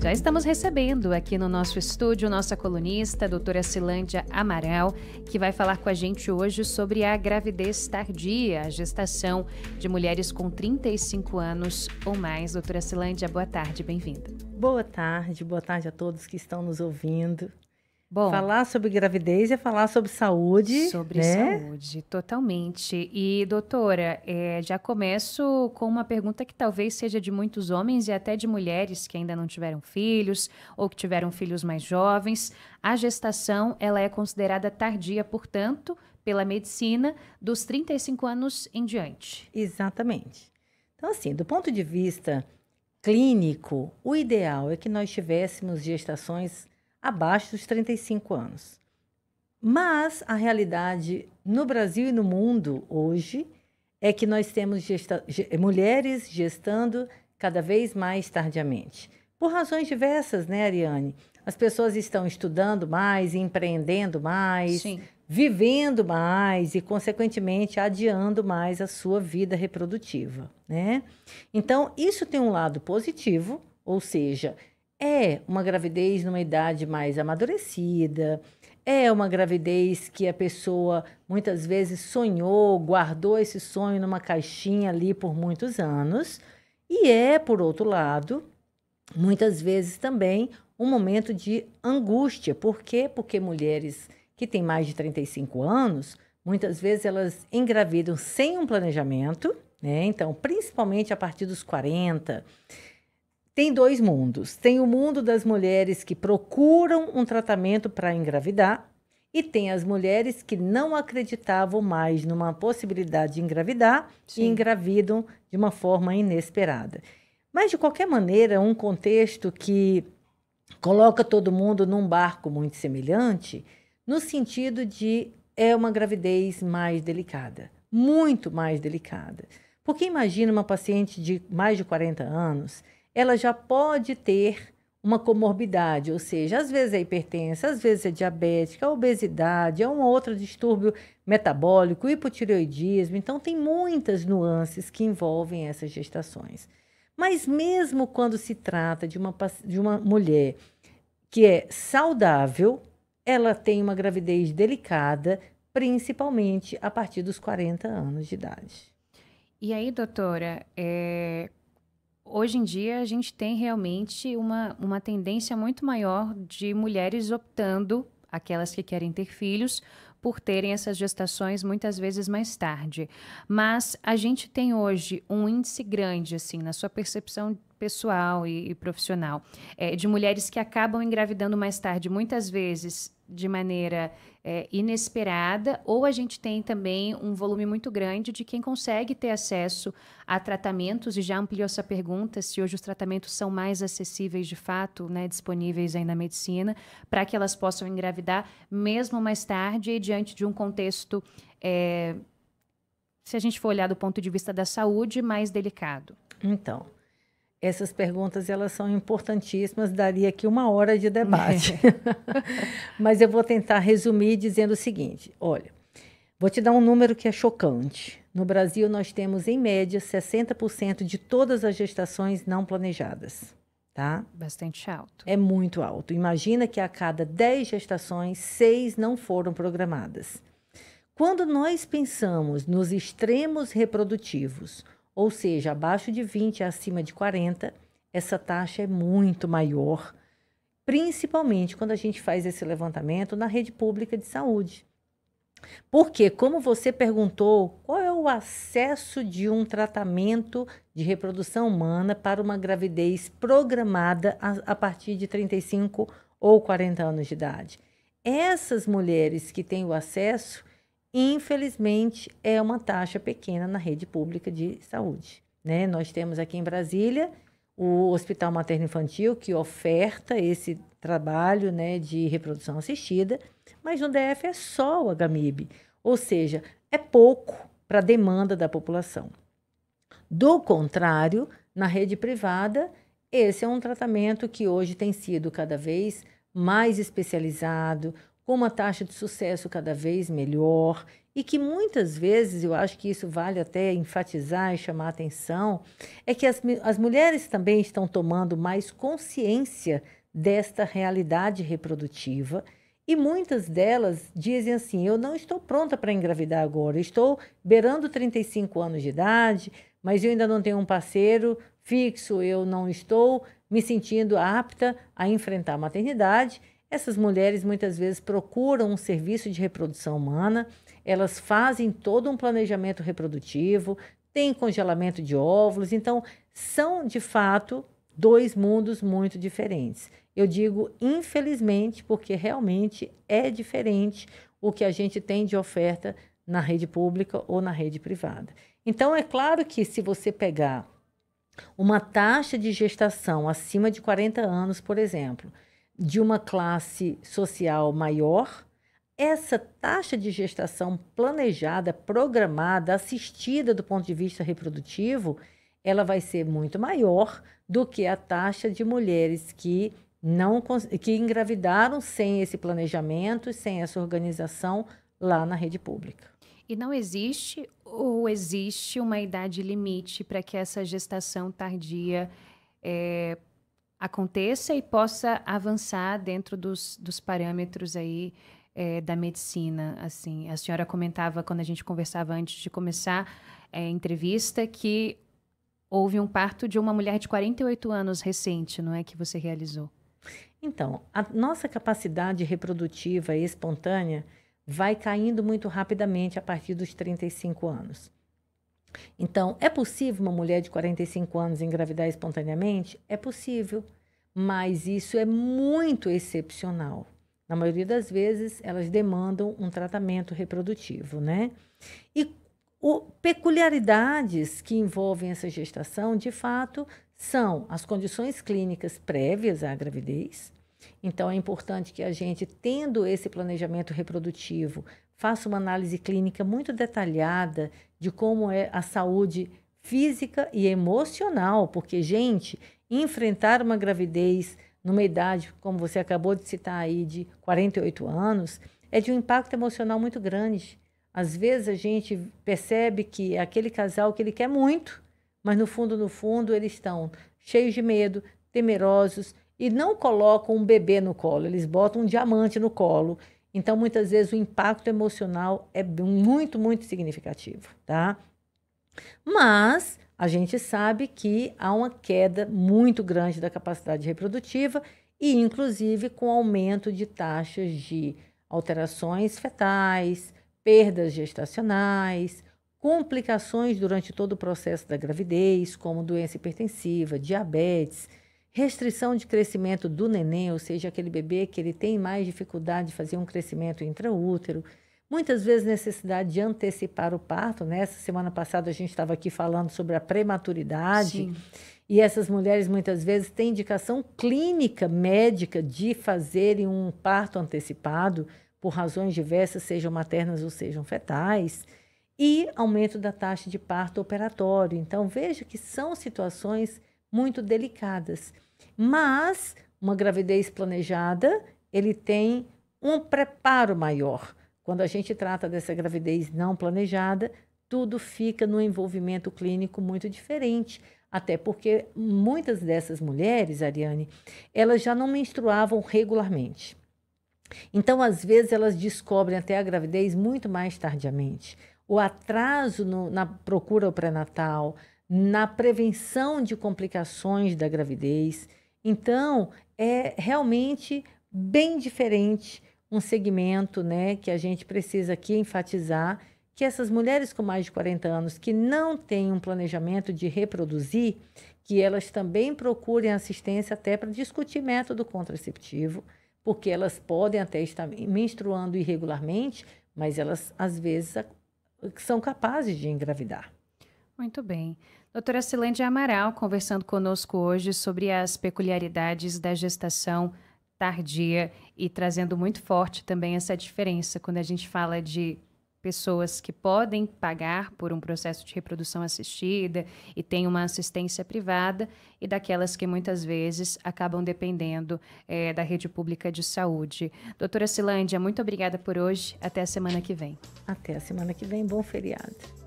Já estamos recebendo aqui no nosso estúdio nossa colunista, a doutora Cilândia Amaral, que vai falar com a gente hoje sobre a gravidez tardia, a gestação de mulheres com 35 anos ou mais. Doutora Cilândia, boa tarde, bem-vinda. Boa tarde a todos que estão nos ouvindo. Bom, falar sobre gravidez é falar sobre saúde, sobre né? saúde, totalmente. E, doutora, já começo com uma pergunta que talvez seja de muitos homens e até de mulheres que ainda não tiveram filhos ou que tiveram filhos mais jovens. A gestação, ela é considerada tardia, portanto, pela medicina, dos 35 anos em diante. Exatamente. Então, assim, do ponto de vista clínico, o ideal é que nós tivéssemos gestações abaixo dos 35 anos. Mas a realidade no Brasil e no mundo hoje é que nós temos mulheres gestando cada vez mais tardiamente. Por razões diversas, né, Ariane? As pessoas estão estudando mais, empreendendo mais, Sim. vivendo mais e, consequentemente, adiando mais a sua vida reprodutiva, né? Então, isso tem um lado positivo, ou seja, é uma gravidez numa idade mais amadurecida, é uma gravidez que a pessoa muitas vezes sonhou, guardou esse sonho numa caixinha ali por muitos anos, e é, por outro lado, muitas vezes também um momento de angústia. Por quê? Porque mulheres que têm mais de 35 anos, muitas vezes elas engravidam sem um planejamento, né? Então, principalmente a partir dos 40. Tem dois mundos. Tem o mundo das mulheres que procuram um tratamento para engravidar e tem as mulheres que não acreditavam mais numa possibilidade de engravidar e engravidam de uma forma inesperada. Mas, de qualquer maneira, é um contexto que coloca todo mundo num barco muito semelhante, no sentido de é uma gravidez mais delicada, muito mais delicada. Porque imagina uma paciente de mais de 40 anos, ela já pode ter uma comorbidade, ou seja, às vezes é hipertensa, às vezes é diabética, a obesidade, é um outro distúrbio metabólico, hipotireoidismo. Então, tem muitas nuances que envolvem essas gestações. Mas mesmo quando se trata de uma mulher que é saudável, ela tem uma gravidez delicada, principalmente a partir dos 40 anos de idade. E aí, doutora, hoje em dia, a gente tem realmente uma tendência muito maior de mulheres optando, aquelas que querem ter filhos, por terem essas gestações muitas vezes mais tarde. Mas a gente tem hoje um índice grande, assim, na sua percepção pessoal e profissional, de mulheres que acabam engravidando mais tarde, muitas vezes de maneira inesperada, ou a gente tem também um volume muito grande de quem consegue ter acesso a tratamentos, e já ampliou essa pergunta, se hoje os tratamentos são mais acessíveis de fato, né, disponíveis aí na medicina, para que elas possam engravidar mesmo mais tarde e diante de um contexto, se a gente for olhar do ponto de vista da saúde, mais delicado. Então, essas perguntas, elas são importantíssimas, daria aqui 1 hora de debate. Mas eu vou tentar resumir dizendo o seguinte, olha, vou te dar um número que é chocante. No Brasil, nós temos, em média, 60% de todas as gestações não planejadas, tá? Bastante alto. É muito alto. Imagina que a cada 10 gestações, 6 não foram programadas. Quando nós pensamos nos extremos reprodutivos, ou seja, abaixo de 20 e acima de 40, essa taxa é muito maior, principalmente quando a gente faz esse levantamento na rede pública de saúde. Porque, como você perguntou, qual é o acesso de um tratamento de reprodução humana para uma gravidez programada a partir de 35 ou 40 anos de idade? Essas mulheres que têm o acesso, infelizmente, é uma taxa pequena na rede pública de saúde, né? Nós temos aqui em Brasília o Hospital Materno-Infantil, que oferta esse trabalho, né, de reprodução assistida, mas no DF é só o HMIB, ou seja, é pouco para a demanda da população. Do contrário, na rede privada, esse é um tratamento que hoje tem sido cada vez mais especializado, com uma taxa de sucesso cada vez melhor e que muitas vezes, eu acho que isso vale até enfatizar e chamar a atenção, é que as mulheres também estão tomando mais consciência desta realidade reprodutiva e muitas delas dizem assim: eu não estou pronta para engravidar agora, eu estou beirando 35 anos de idade, mas eu ainda não tenho um parceiro fixo, eu não estou me sentindo apta a enfrentar a maternidade. Essas mulheres muitas vezes procuram um serviço de reprodução humana, elas fazem todo um planejamento reprodutivo, tem congelamento de óvulos, então são de fato dois mundos muito diferentes. Eu digo infelizmente porque realmente é diferente o que a gente tem de oferta na rede pública ou na rede privada. Então é claro que se você pegar uma taxa de gestação acima de 40 anos, por exemplo, de uma classe social maior, essa taxa de gestação planejada, programada, assistida do ponto de vista reprodutivo, ela vai ser muito maior do que a taxa de mulheres que engravidaram sem esse planejamento e sem essa organização lá na rede pública. E não existe ou existe uma idade limite para que essa gestação tardia aconteça e possa avançar dentro dos parâmetros aí da medicina? Assim, a senhora comentava quando a gente conversava antes de começar a entrevista que houve um parto de uma mulher de 48 anos recente, não é, que você realizou? Então, a nossa capacidade reprodutiva espontânea vai caindo muito rapidamente a partir dos 35 anos. Então, é possível uma mulher de 45 anos engravidar espontaneamente? É possível, mas isso é muito excepcional. Na maioria das vezes, elas demandam um tratamento reprodutivo, né? E peculiaridades que envolvem essa gestação, de fato, são as condições clínicas prévias à gravidez. Então, é importante que a gente, tendo esse planejamento reprodutivo, faça uma análise clínica muito detalhada de como é a saúde física e emocional, porque, gente, enfrentar uma gravidez numa idade, como você acabou de citar aí, de 48 anos, é de um impacto emocional muito grande. Às vezes a gente percebe que é aquele casal que ele quer muito, mas no fundo, eles estão cheios de medo, temerosos, e não colocam um bebê no colo, eles botam um diamante no colo. Então, muitas vezes, o impacto emocional é muito, muito significativo, tá? Mas a gente sabe que há uma queda muito grande da capacidade reprodutiva e, inclusive, com aumento de taxas de alterações fetais, perdas gestacionais, complicações durante todo o processo da gravidez, como doença hipertensiva, diabetes, restrição de crescimento do neném, ou seja, aquele bebê que ele tem mais dificuldade de fazer um crescimento intraútero, muitas vezes necessidade de antecipar o parto, né? Essa semana passada a gente estava aqui falando sobre a prematuridade. Sim. E essas mulheres muitas vezes têm indicação clínica, médica, de fazerem um parto antecipado, por razões diversas, sejam maternas ou sejam fetais, e aumento da taxa de parto operatório. Então, veja que são situações muito delicadas. Mas uma gravidez planejada, ele tem um preparo maior. Quando a gente trata dessa gravidez não planejada, tudo fica no envolvimento clínico muito diferente. Até porque muitas dessas mulheres, Ariane, elas já não menstruavam regularmente. Então, às vezes, elas descobrem até a gravidez muito mais tardiamente. O atraso na procura pré-natal, na prevenção de complicações da gravidez. Então, é realmente bem diferente um segmento, né, que a gente precisa aqui enfatizar, que essas mulheres com mais de 40 anos que não têm um planejamento de reproduzir, que elas também procurem assistência até para discutir método contraceptivo, porque elas podem até estar menstruando irregularmente, mas elas, às vezes, são capazes de engravidar. Muito bem. Doutora Silândia Amaral, conversando conosco hoje sobre as peculiaridades da gestação tardia e trazendo muito forte também essa diferença quando a gente fala de pessoas que podem pagar por um processo de reprodução assistida e têm uma assistência privada, e daquelas que muitas vezes acabam dependendo da rede pública de saúde. Doutora Silândia, muito obrigada por hoje. Até a semana que vem. Até a semana que vem. Bom feriado.